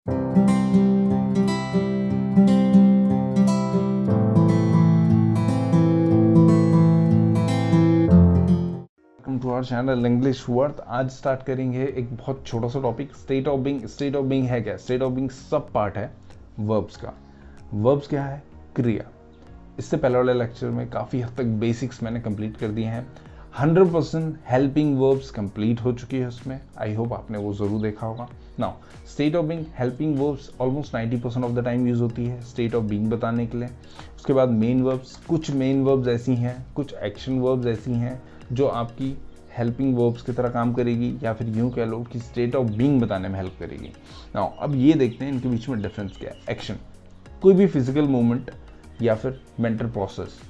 Welcome to our channel English worth. आज start करेंगे एक बहुत छोटा सा topic, state of being. State of being है क्या? State of being subpart है वर्ब्स का। वर्ब्स क्या है? क्रिया। इससे पहले वाले लेक्चर में काफ़ी हद तक बेसिक्स मैंने कंप्लीट कर दिए हैं। 100% हेल्पिंग वर्ब्स कंप्लीट हो चुकी है उसमें। आई होप आपने वो ज़रूर देखा होगा। Now state of being, helping verbs almost 90% of the time use होती है स्टेट ऑफ बीइंग बताने के लिए। उसके बाद मेन वर्ब्स, कुछ मेन वर्ब्स ऐसी हैं, कुछ एक्शन वर्ब्स ऐसी हैं जो आपकी हेल्पिंग वर्ब्स की तरह काम करेगी, या फिर यूँ कह लो कि स्टेट ऑफ बीइंग बताने में हेल्प करेगी। नाउ अब ये देखते हैं इनके बीच में डिफरेंस क्या है। एक्शन, कोई भी फिजिकल मूवमेंट या फिर मेंटल प्रोसेस,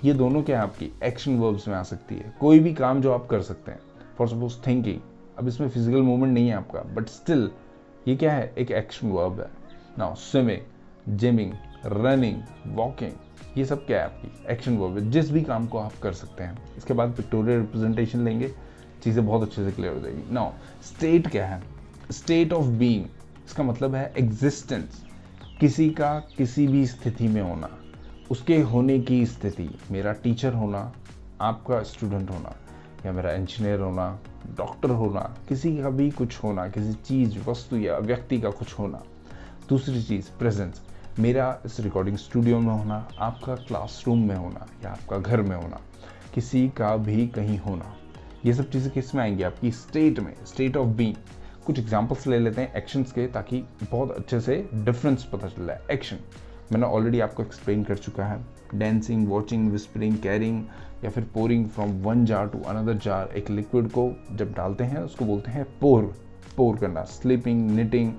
ये दोनों क्या है आपकी एक्शन वर्ब्स में आ सकती है। कोई भी काम जो आप कर सकते हैं, फॉर सपोज थिंकिंग, अब इसमें फिजिकल मूवमेंट नहीं है आपका, बट स्टिल ये क्या है? एक एक्शन वर्ब है। Now swimming, gymming, running, walking, ये सब क्या है? आपकी एक्शन वर्ब है। जिस भी काम को आप कर सकते हैं। इसके बाद पिक्टोरियल रिप्रेजेंटेशन लेंगे, चीज़ें बहुत अच्छे से क्लियर हो जाएगी। नाउ स्टेट क्या है? स्टेट ऑफ बीइंग, इसका मतलब है एग्जिस्टेंस, किसी का किसी भी स्थिति में होना, उसके होने की स्थिति। मेरा टीचर होना, आपका स्टूडेंट होना, या मेरा इंजीनियर होना, डॉक्टर होना, किसी का भी कुछ होना, किसी चीज़, वस्तु या व्यक्ति का कुछ होना। दूसरी चीज़ प्रेजेंस, मेरा इस रिकॉर्डिंग स्टूडियो में होना, आपका क्लासरूम में होना, या आपका घर में होना, किसी का भी कहीं होना। ये सब चीज़ें किस में आएंगी? आपकी स्टेट में, स्टेट ऑफ बीइंग। कुछ एग्जांपल्स ले लेते हैं एक्शंस के, ताकि बहुत अच्छे से डिफरेंस पता चल रहा है। एक्शन मैंने ऑलरेडी आपको एक्सप्लेन कर चुका है। डांसिंग, वॉचिंग, विस्परिंग, कैरिंग, या फिर pouring from one jar to another jar. एक लिक्विड को जब डालते हैं उसको बोलते हैं पोर करना। स्लीपिंग, निटिंग,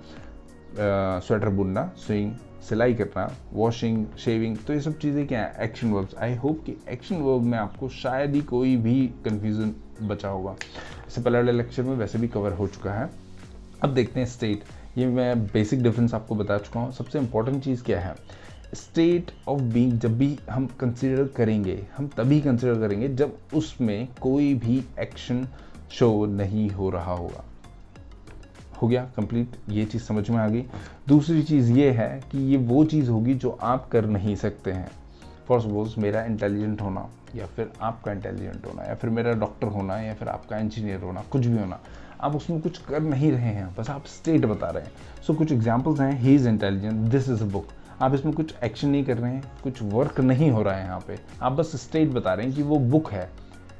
स्वेटर बुनना, स्विंग, सिलाई करना, वॉशिंग, शेविंग, तो ये सब चीज़ें क्या है? Action verbs. आई होप कि एक्शन वर्ब में आपको शायद ही कोई भी कन्फ्यूज़न बचा होगा। इससे पहले वाले लेक्चर में वैसे भी कवर हो चुका है। अब देखते हैं स्टेट। ये मैं बेसिक डिफरेंस आपको बता चुका हूँ। सबसे इंपॉर्टेंट चीज़ क्या है? स्टेट ऑफ बीइंग जब भी हम कंसिडर करेंगे, हम तभी कंसिडर करेंगे जब उसमें कोई भी एक्शन शो नहीं हो रहा होगा। हो गया कंप्लीट, ये चीज़ समझ में आ गई। दूसरी चीज़ ये है कि ये वो चीज़ होगी जो आप कर नहीं सकते हैं। फॉर सपोज मेरा इंटेलिजेंट होना, या फिर आपका इंटेलिजेंट होना, या फिर मेरा डॉक्टर होना, या फिर आपका इंजीनियर होना, कुछ भी होना, आप उसमें कुछ कर नहीं रहे हैं, बस आप स्टेट बता रहे हैं। सो कुछ एग्जांपल्स हैं, he is intelligent, this is a book. आप इसमें कुछ एक्शन नहीं कर रहे हैं, कुछ वर्क नहीं हो रहा है यहाँ पे, आप बस स्टेट बता रहे हैं कि वो बुक है,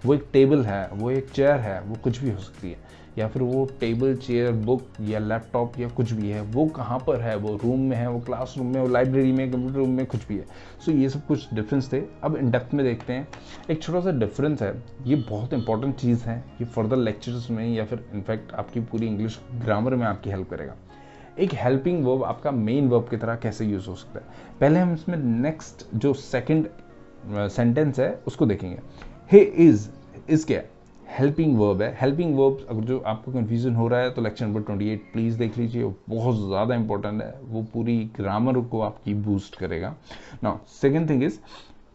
वो एक टेबल है, वो एक चेयर है, वो कुछ भी हो सकती है, या फिर वो टेबल, चेयर, बुक या लैपटॉप या कुछ भी है, वो कहाँ पर है? वो रूम में है, वो क्लासरूम में, वो लाइब्रेरी में, कंप्यूटर रूम में, कुछ भी है। सो ये सब कुछ डिफरेंस थे। अब इन डेप्थ में देखते हैं। एक छोटा सा डिफरेंस है, ये बहुत इंपॉर्टेंट चीज़ है, ये फर्दर लेक्चर्स में या फिर इनफैक्ट आपकी पूरी इंग्लिश ग्रामर में आपकी हेल्प करेगा। एक हेल्पिंग वर्ब आपका मेन वर्ब की तरह कैसे यूज़ हो सकता है? पहले हम इसमें नेक्स्ट जो सेकेंड सेंटेंस है उसको देखेंगे। हे इज़ क्या है? हेल्पिंग वर्ब है। हेल्पिंग वर्ब अगर जो आपको कन्फ्यूजन हो रहा है तो लेक्चर नंबर 28 प्लीज़ देख लीजिए, वो बहुत ज़्यादा इंपॉर्टेंट है, वो पूरी ग्रामर को आपकी बूस्ट करेगा। Now second thing is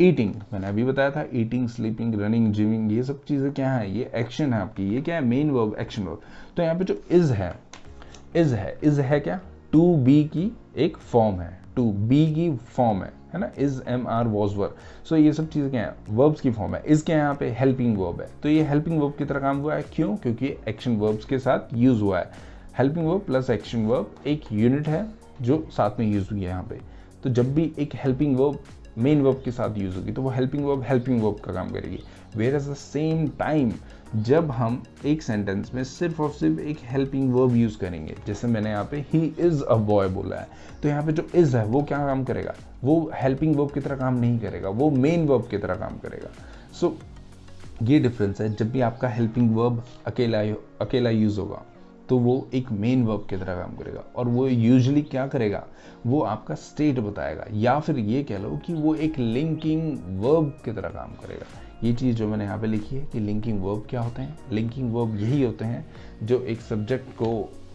eating. मैंने अभी बताया था ईटिंग, स्लीपिंग, रनिंग, जिमिंग, ये सब चीज़ें क्या है? ये एक्शन है आपकी। ये क्या है? Main verb, action verb. तो यहाँ पे जो इज़ है क्या? टू बी की एक फॉर्म है, टू बी की फॉर्म है ना? इज, एम, आर, वॉज, वर। सो ये सब चीज़ें क्या है? वर्ब्स की फॉर्म है। इज क्या है? यहाँ पे हेल्पिंग वर्ब है। तो ये हेल्पिंग वर्ब की तरह काम हुआ है। क्यों? क्योंकि एक्शन वर्ब्स के साथ यूज हुआ है। Helping verb plus action verb एक यूनिट है जो साथ में यूज हुई है यहाँ पे। तो जब भी एक हेल्पिंग वर्ब मेन वर्ब के साथ यूज होगी तो वो हेल्पिंग वर्ब का काम करेगी। Where at the same time जब हम एक सेंटेंस में सिर्फ और सिर्फ एक हेल्पिंग वर्ब यूज करेंगे, जैसे मैंने यहाँ पे ही इज अ बॉय बोला है, तो यहाँ पे जो इज है वो क्या काम करेगा? वो हेल्पिंग वर्ब की तरह काम नहीं करेगा, वो मेन वर्ब की तरह काम करेगा। सो ये डिफरेंस है। जब भी आपका हेल्पिंग वर्ब अकेला यूज होगा तो वो एक मेन वर्ब की तरह काम करेगा, और वो यूजुअली क्या करेगा? वो आपका स्टेट बताएगा, या फिर ये कह लो कि वो एक लिंकिंग वर्ब की तरह काम करेगा। ये चीज़ जो मैंने यहाँ पे लिखी है कि लिंकिंग वर्ब क्या होते हैं? लिंकिंग वर्ब यही होते हैं जो एक सब्जेक्ट को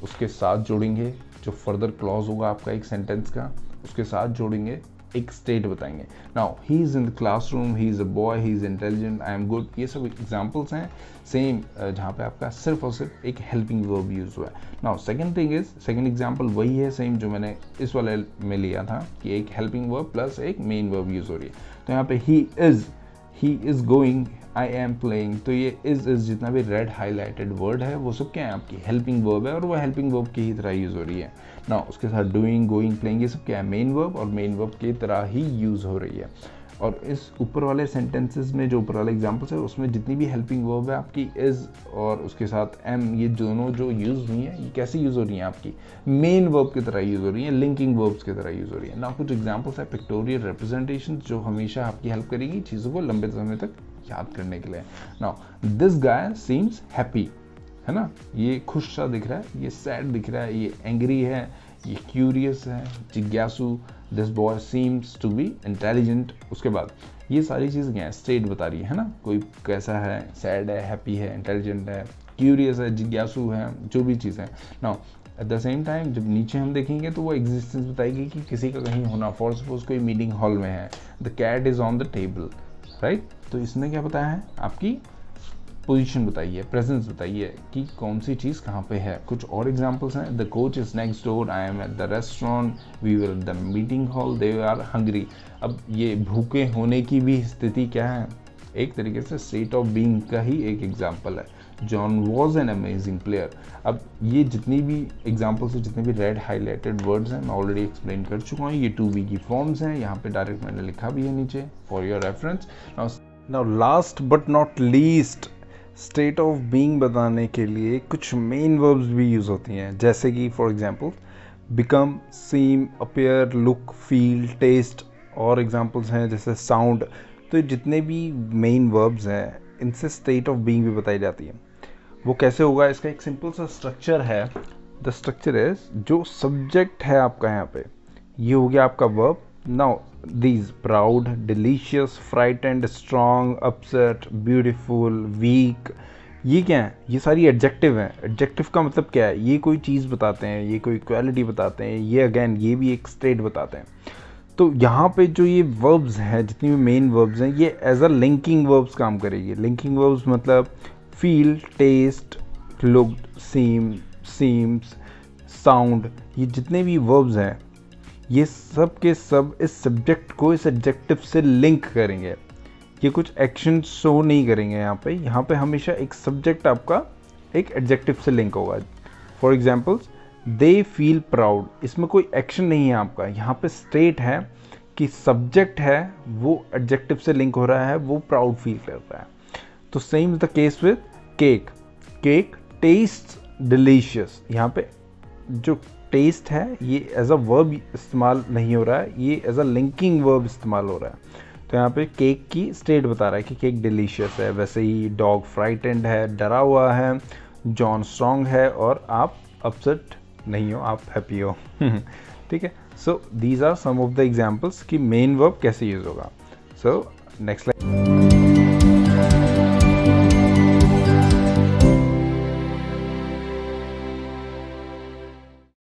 उसके साथ जोड़ेंगे, जो फर्दर क्लॉज होगा आपका एक सेंटेंस का उसके साथ जोड़ेंगे, एक स्टेट बताएंगे। Now he is in the classroom, he is a boy, he is intelligent, I am good, ये सब एग्जाम्पल्स हैं सेम जहाँ पे आपका सिर्फ और सिर्फ एक हेल्पिंग वर्ब यूज़ हुआ है। Now second thing is, second example वही है सेम जो मैंने इस वाले में लिया था कि एक हेल्पिंग वर्ब प्लस एक मेन वर्ब यूज़ हो रही है। तो यहाँ पे he is going, I am playing, तो ये इज जितना भी रेड हाईलाइटेड वर्ड है वो सब क्या है आपकी हेल्पिंग वर्ब है और वो हेल्पिंग वर्ब की ही तरह यूज़ हो रही है ना। उसके साथ डूइंग, गोइंग, प्लेइंग ये सब क्या है मेन वर्ब और मेन वर्ब की तरह ही यूज़ हो रही है। और इस ऊपर वाले सेंटेंसेस में जो ऊपर वाले एग्जाम्पल्स है उसमें जितनी भी हेल्पिंग वर्ब है आपकी इज और उसके साथ एम, ये दोनों जो यूज़ हुई हैं ये कैसे यूज़ हो रही हैं आपकी मेन वर्ब की तरह यूज़ हो रही हैं, लिंकिंग वर्ब्स की तरह यूज़ हो रही है ना। कुछ एग्जाम्पल्स है पिक्टोरियल रिप्रेजेंटेशन जो हमेशा आपकी हेल्प करेगी चीज़ों को लंबे समय तक याद करने के लिए। Now this guy seems happy, है ना, ये खुश सा दिख रहा है, ये सैड दिख रहा है, ये एंग्री है, ये क्यूरियस है, जिज्ञासु, this boy seems to be intelligent. उसके बाद ये सारी चीज़ क्या है स्टेट बता रही है ना, कोई कैसा है, सैड है, हैप्पी है, इंटेलिजेंट है, क्यूरियस है, जिज्ञासु है, जो भी चीज़ है। Now at the same time जब नीचे हम देखेंगे तो वो एग्जिस्टेंस बताएगी कि किसी का कहीं होना। फॉर सपोज कोई मीटिंग हॉल में है, the cat is on the table, right, तो इसने क्या बताया है आपकी पोजीशन बताइए, प्रेजेंस बताइए कि कौन सी चीज़ कहाँ पे है। कुछ और एग्जांपल्स हैं, the coach is next door, I am at the restaurant, we were at the meeting hall, they are hungry. अब ये भूखे होने की भी स्थिति क्या है, एक तरीके से स्टेट ऑफ बीइंग का ही एक एग्जाम्पल है। John was an amazing player. अब ये जितनी भी एग्जाम्पल्स है, जितने भी रेड हाईलाइटेड वर्ड्स हैं, मैं ऑलरेडी एक्सप्लेन कर चुका हूँ। ये 2V की फॉर्म्स हैं, यहाँ पे डायरेक्ट मैंने लिखा भी है नीचे for your reference. Now last but not least, state of being बताने के लिए कुछ मेन वर्ब्स भी यूज़ होती हैं, जैसे कि for example become, seem, appear, look, feel, taste. और एग्जांपल्स हैं जैसे साउंड। तो जितने भी मेन वर्ब्स हैं इनसे स्टेट ऑफ बीइंग भी बताई जाती है। वो कैसे होगा, इसका एक सिंपल सा स्ट्रक्चर है। द स्ट्रक्चर इज, जो सब्जेक्ट है आपका यहाँ पे ये हो गया आपका verb. Now these proud, delicious, frightened, strong, upset, beautiful, weak, ये क्या है, ये सारी एडजेक्टिव हैं। एडजेक्टिव का मतलब क्या है, ये कोई चीज़ बताते हैं, ये कोई क्वालिटी बताते हैं, ये अगेन ये भी एक स्टेट बताते हैं। तो यहाँ पे जो ये वर्ब्स हैं, जितनी भी मेन वर्ब्स हैं, ये एज अ लिंकिंग वर्ब्स काम करेगी। लिंकिंग वर्ब्स मतलब फील, टेस्ट, लुक्ड, सीम, सीम्स, साउंड, ये जितने भी वर्ब्स हैं ये सब के सब इस सब्जेक्ट को इस एडजेक्टिव से लिंक करेंगे। ये कुछ एक्शन शो नहीं करेंगे यहाँ पे हमेशा एक सब्जेक्ट आपका एक एडजेक्टिव से लिंक होगा। For examples they feel proud, इसमें कोई एक्शन नहीं है आपका, यहाँ पे स्टेट है कि सब्जेक्ट है वो एडजेक्टिव से लिंक हो रहा है, वो प्राउड फील कर रहा है। तो same is the case with cake. Cake taste delicious, यहाँ पे जो टेस्ट है ये एज अ वर्ब इस्तेमाल नहीं हो रहा है, ये एज अ लिंकिंग वर्ब इस्तेमाल हो रहा है। तो यहाँ पे केक की स्टेट बता रहा है कि केक डिलीशियस है। वैसे ही डॉग फ्राइटेंड है, डरा हुआ है, जॉन स्ट्रॉन्ग है और आप अपसेट नहीं हो, आप हैप्पी हो। ठीक है, so these are some of the examples कि मेन वर्ब कैसे यूज होगा। So next